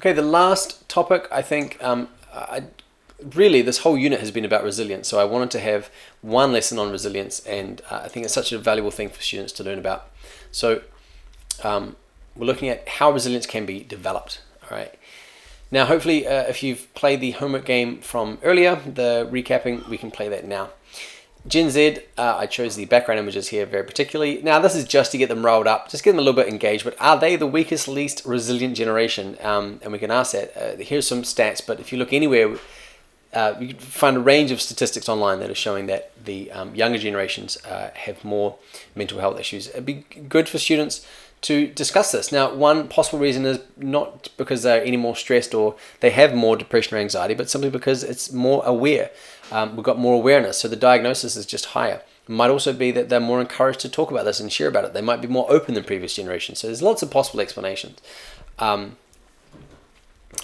Okay, the last topic, I think, really this whole unit has been about resilience, so I wanted to have one lesson on resilience, and I think it's such a valuable thing for students to learn about. So we're looking at how resilience can be developed. All right. Now, hopefully, if you've played the homework game from earlier, the recapping, we can play that now. Gen Z, I chose the background images here very particularly. Now, this is just to get them rolled up, just get them a little bit engaged, but are they the weakest, least resilient generation? And we can ask that. Here's some stats, but if you look anywhere, you can find a range of statistics online that are showing that the younger generations have more mental health issues. It'd be good for students to discuss this. Now, one possible reason is not because they're any more stressed or they have more depression or anxiety, but simply because it's more aware. We've got more awareness, so the diagnosis is just higher. It might also be that they're more encouraged to talk about this and share about it. They might be more open than previous generations. So there's lots of possible explanations. All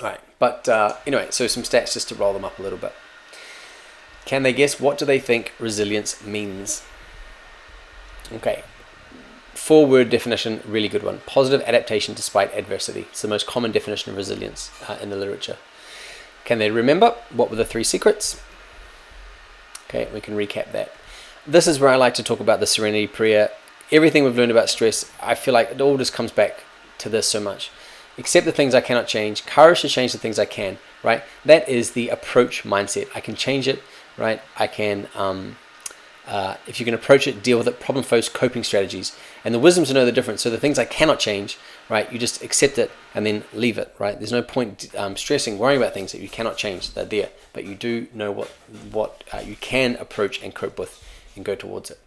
right, but anyway, so some stats just to roll them up a little bit. Can they guess what do they think resilience means? Okay. 4-word definition, really good one. Positive adaptation despite adversity. It's the most common definition of resilience in the literature. Can they remember? What were the 3 secrets? Okay, we can recap that. This is where I like to talk about the serenity prayer. Everything we've learned about stress, I feel like it all just comes back to this so much. Accept the things I cannot change. Courage to change the things I can, right? That is the approach mindset. I can change it, right? I can... if you can approach it, deal with it, problem-focused coping strategies, and the wisdom to know the difference. So the things I cannot change, right, you just accept it and then leave it, right? There's no point stressing, worrying about things that you cannot change. They're there, but you do know what you can approach and cope with and go towards it.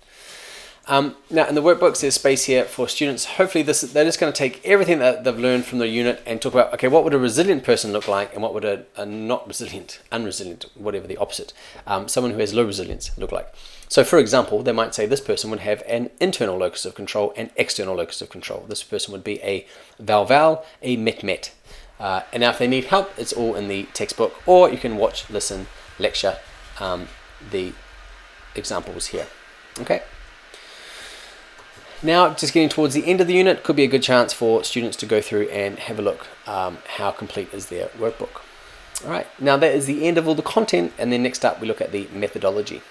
Now, in the workbooks, there's space here for students. Hopefully, they're just going to take everything that they've learned from the unit and talk about, okay, what would a resilient person look like, and what would a not resilient, unresilient, whatever the opposite, someone who has low resilience look like. So, for example, they might say this person would have an internal locus of control and external locus of control. This person would be a val-val, a met-met. And now, if they need help, it's all in the textbook, or you can watch, listen, lecture, the examples here. Okay. Now, just getting towards the end of the unit, could be a good chance for students to go through and have a look how complete is their workbook. All right, now that is the end of all the content, and then next up we look at the methodology.